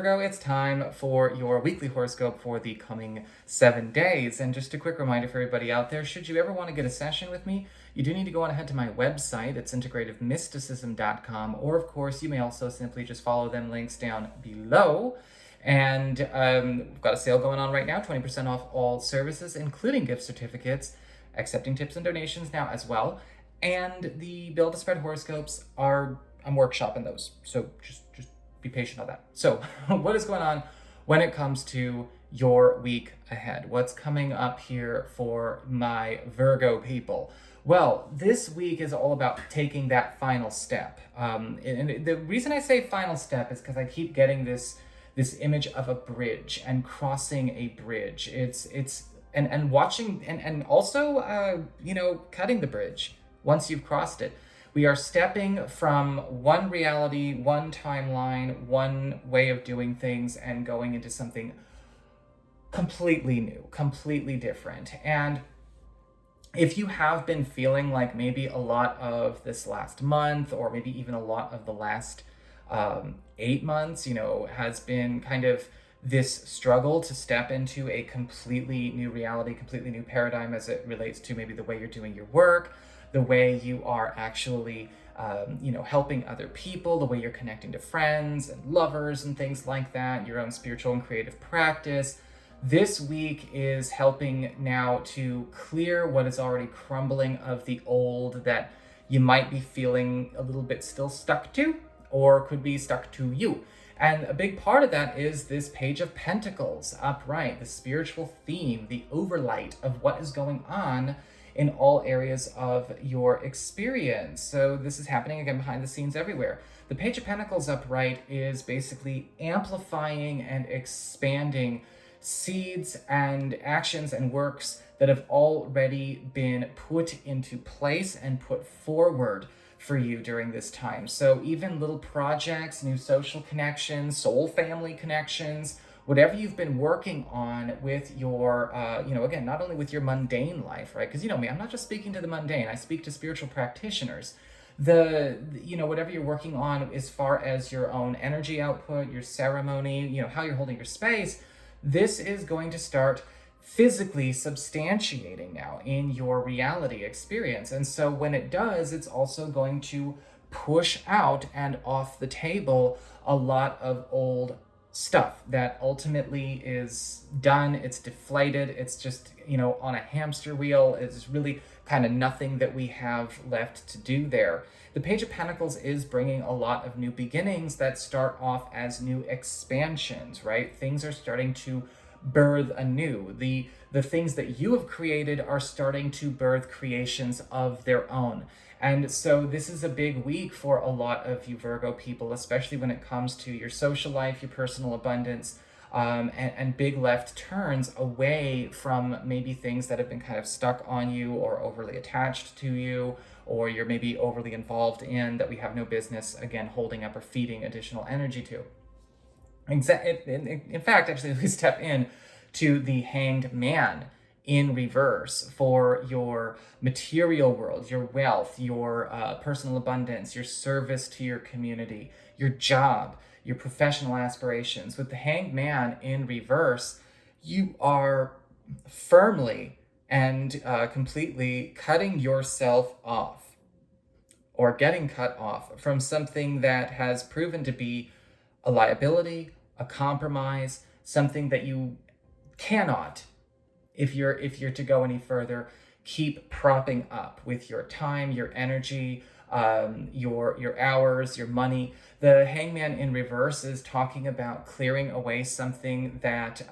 Virgo, it's time for your weekly horoscope for the coming 7 days. And just a quick reminder for everybody out there, should you ever want to get a session with me, you do need to go on ahead to my website. It's integrativemysticism.com, or of course, you may also simply just follow them links down below. And we've got a sale going on right now, 20% off all services, including gift certificates, accepting tips and donations now as well. And the Build a Spread horoscopes I'm workshopping those. So just be patient on that. So what is going on when it comes to your week ahead? What's coming up here for my Virgo people? Well, this week is all about taking that final step. And the reason I say final step is because I keep getting this image of a bridge and crossing a bridge. And watching and also cutting the bridge once you've crossed it. We are stepping from one reality, one timeline, one way of doing things, and going into something completely new, completely different. And if you have been feeling like maybe a lot of this last month, or maybe even a lot of the last 8 months, has been kind of this struggle to step into a completely new reality, completely new paradigm as it relates to maybe the way you're doing your work, the way you are actually, helping other people, the way you're connecting to friends and lovers and things like that, your own spiritual and creative practice. This week is helping now to clear what is already crumbling of the old that you might be feeling a little bit still stuck to, or could be stuck to you. And a big part of that is this Page of Pentacles upright, the spiritual theme, the overlight of what is going on in all areas of your experience. So this is happening again behind the scenes everywhere. The Page of Pentacles upright is basically amplifying and expanding seeds and actions and works that have already been put into place and put forward for you during this time. So even little projects, new social connections, soul family connections, whatever you've been working on with your, again, not only with your mundane life, right? Because you know me, I'm not just speaking to the mundane, I speak to spiritual practitioners. Whatever you're working on as far as your own energy output, your ceremony, how you're holding your space, this is going to start physically substantiating now in your reality experience. And so when it does, it's also going to push out and off the table a lot of old stuff that ultimately is done, it's deflated, it's just, on a hamster wheel. It's really kind of nothing that we have left to do there. The Page of Pentacles is bringing a lot of new beginnings that start off as new expansions, right? Things are starting to birth anew. The things that you have created are starting to birth creations of their own. And so this is a big week for a lot of you Virgo people, especially when it comes to your social life, your personal abundance, and big left turns away from maybe things that have been kind of stuck on you or overly attached to you, or you're maybe overly involved in that we have no business, again, holding up or feeding additional energy to. In fact, actually, we step in to the Hanged Man in reverse for your material world, your wealth, your personal abundance, your service to your community, your job, your professional aspirations. With the Hanged Man in reverse, you are firmly and completely cutting yourself off, or getting cut off from something that has proven to be a liability, a compromise, something that you cannot, if you're to go any further, keep propping up with your time, your energy, your hours, your money. The Hangman in reverse is talking about clearing away something that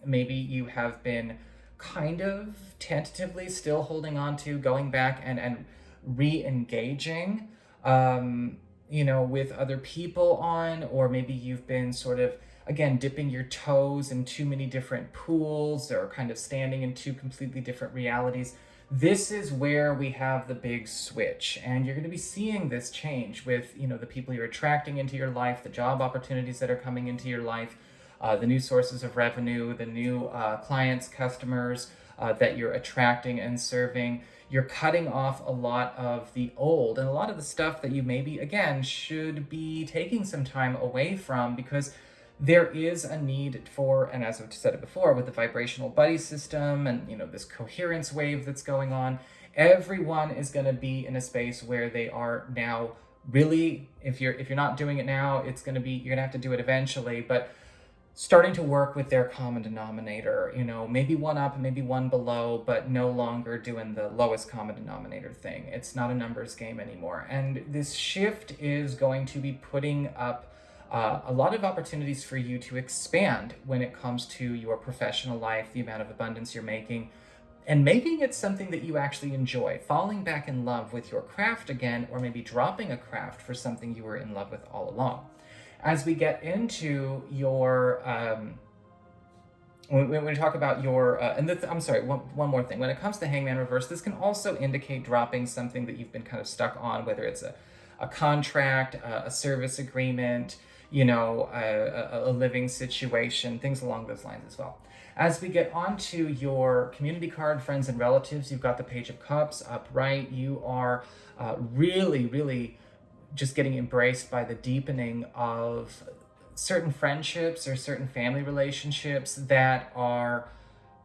maybe you have been kind of tentatively still holding on to, going back and re-engaging with other people on, or maybe you've been sort of, again, dipping your toes in too many different pools, or kind of standing in two completely different realities. This is where we have the big switch, and you're going to be seeing this change with, the people you're attracting into your life, the job opportunities that are coming into your life, the new sources of revenue, the new clients, customers that you're attracting and serving. You're cutting off a lot of the old and a lot of the stuff that you maybe, again, should be taking some time away from, because there is a need for, and as I've said it before, with the vibrational buddy system and, this coherence wave that's going on, everyone is going to be in a space where they are now really, if you're not doing it now, it's going to be, you're going to have to do it eventually, but starting to work with their common denominator, maybe one up, maybe one below, but no longer doing the lowest common denominator thing. It's not a numbers game anymore. And this shift is going to be putting up a lot of opportunities for you to expand when it comes to your professional life, the amount of abundance you're making, and making it something that you actually enjoy, falling back in love with your craft again, or maybe dropping a craft for something you were in love with all along. As we get into your, when we talk about your, I'm sorry, one more thing. When it comes to Hangman Reverse, this can also indicate dropping something that you've been kind of stuck on, whether it's a contract, a service agreement, a living situation, things along those lines as well. As we get onto your community card, friends and relatives, you've got the Page of Cups upright. You are really, really just getting embraced by the deepening of certain friendships or certain family relationships that are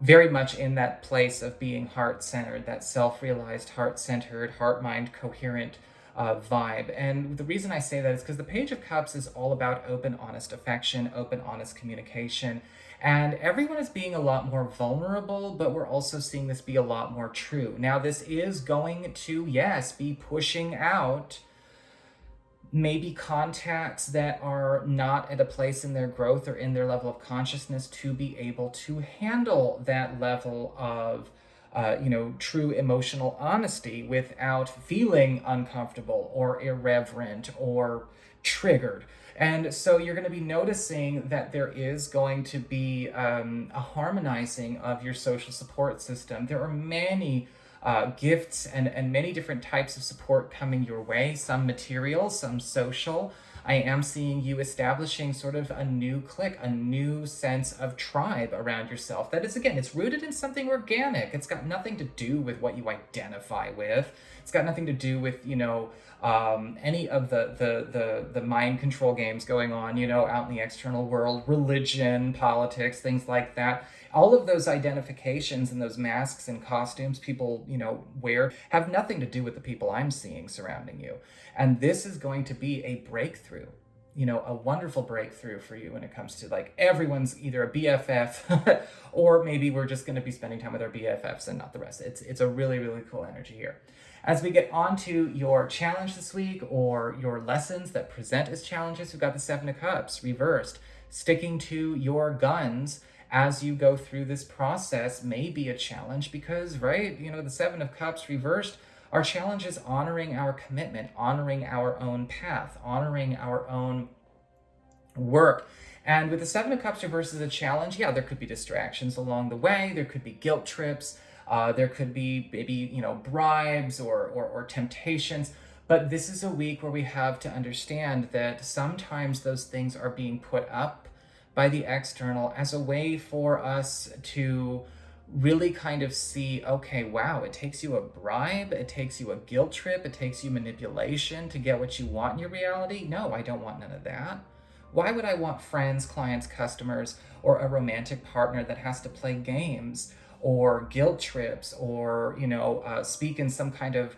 very much in that place of being heart-centered, that self-realized, heart-centered, heart-mind coherent vibe. And the reason I say that is because the Page of Cups is all about open, honest affection, open, honest communication. And everyone is being a lot more vulnerable, but we're also seeing this be a lot more true. Now, this is going to, yes, be pushing out maybe contacts that are not at a place in their growth or in their level of consciousness to be able to handle that level of true emotional honesty without feeling uncomfortable or irreverent or triggered. And so you're going to be noticing that there is going to be a harmonizing of your social support system. There are many gifts and many different types of support coming your way, some material, some social. I am seeing you establishing sort of a new clique, a new sense of tribe around yourself. That is, again, it's rooted in something organic. It's got nothing to do with what you identify with. It's got nothing to do with, any of the mind control games going on, out in the external world, religion, politics, things like that. All of those identifications and those masks and costumes people, wear have nothing to do with the people I'm seeing surrounding you. And this is going to be a breakthrough, a wonderful breakthrough for you when it comes to like everyone's either a BFF or maybe we're just going to be spending time with our BFFs and not the rest. It's a really, really cool energy here. As we get on to your challenge this week or your lessons that present as challenges, we've got the Seven of Cups reversed. Sticking to your guns as you go through this process may be a challenge because, right, the Seven of Cups reversed, our challenge is honoring our commitment, honoring our own path, honoring our own work. And with the Seven of Cups reversed as a challenge, yeah, there could be distractions along the way. There could be guilt trips. There could be maybe, bribes or temptations. But this is a week where we have to understand that sometimes those things are being put up by the external as a way for us to really kind of see, okay, wow, it takes you a bribe, it takes you a guilt trip, it takes you manipulation to get what you want in your reality. No, I don't want none of that. Why would I want friends, clients, customers, or a romantic partner that has to play games or guilt trips or, speak in some kind of,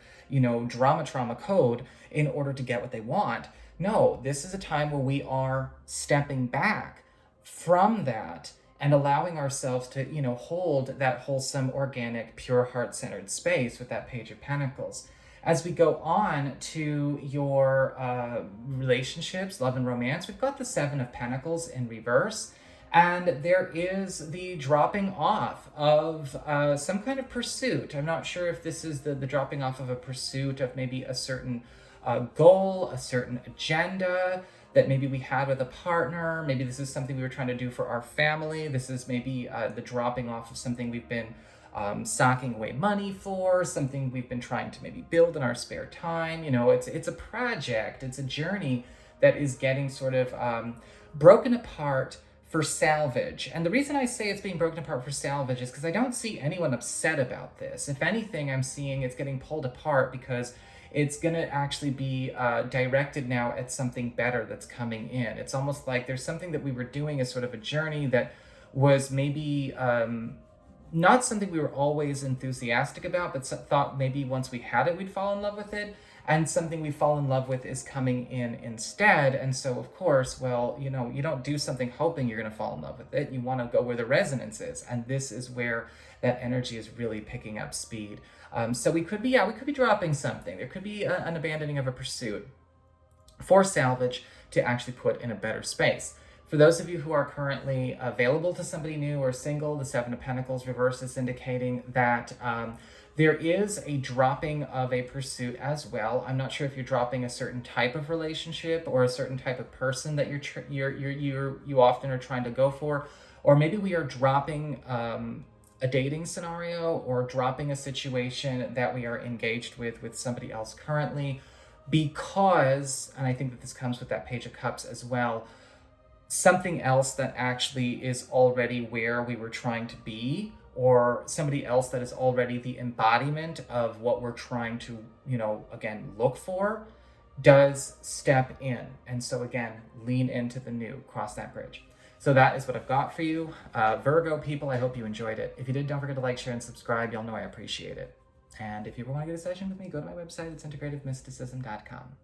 trauma code in order to get what they want? No, this is a time where we are stepping back from that and allowing ourselves to, hold that wholesome, organic, pure heart-centered space with that Page of Pentacles. As we go on to your relationships, love and romance, we've got the Seven of Pentacles in reverse. And there is the dropping off of some kind of pursuit. I'm not sure if this is the dropping off of a pursuit of maybe a certain goal, a certain agenda that maybe we had with a partner. Maybe this is something we were trying to do for our family. This is maybe the dropping off of something we've been socking away money for, something we've been trying to maybe build in our spare time. It's a project, it's a journey that is getting sort of broken apart for salvage. And the reason I say it's being broken apart for salvage is because I don't see anyone upset about this. If anything, I'm seeing it's getting pulled apart because it's going to actually be directed now at something better that's coming in. It's almost like there's something that we were doing as sort of a journey that was maybe not something we were always enthusiastic about, but thought maybe once we had it, we'd fall in love with it. And something we fall in love with is coming in instead. And so, of course, well, you know, you don't do something hoping you're going to fall in love with it. You want to go where the resonance is. And this is where that energy is really picking up speed. So we could be dropping something. There could be an abandoning of a pursuit for salvage to actually put in a better space. For those of you who are currently available to somebody new or single, the Seven of Pentacles reverse is indicating that there is a dropping of a pursuit as well. I'm not sure if you're dropping a certain type of relationship or a certain type of person that you often are trying to go for, or maybe we are dropping a dating scenario or dropping a situation that we are engaged with somebody else currently, because, and I think that this comes with that Page of Cups as well, something else that actually is already where we were trying to be, or somebody else that is already the embodiment of what we're trying to, you know, again, look for, does step in. And so again, lean into the new, cross that bridge. So that is what I've got for you. Virgo people, I hope you enjoyed it. If you did, don't forget to like, share, and subscribe. Y'all know I appreciate it. And if you ever want to get a session with me, go to my website. It's integrativemysticism.com.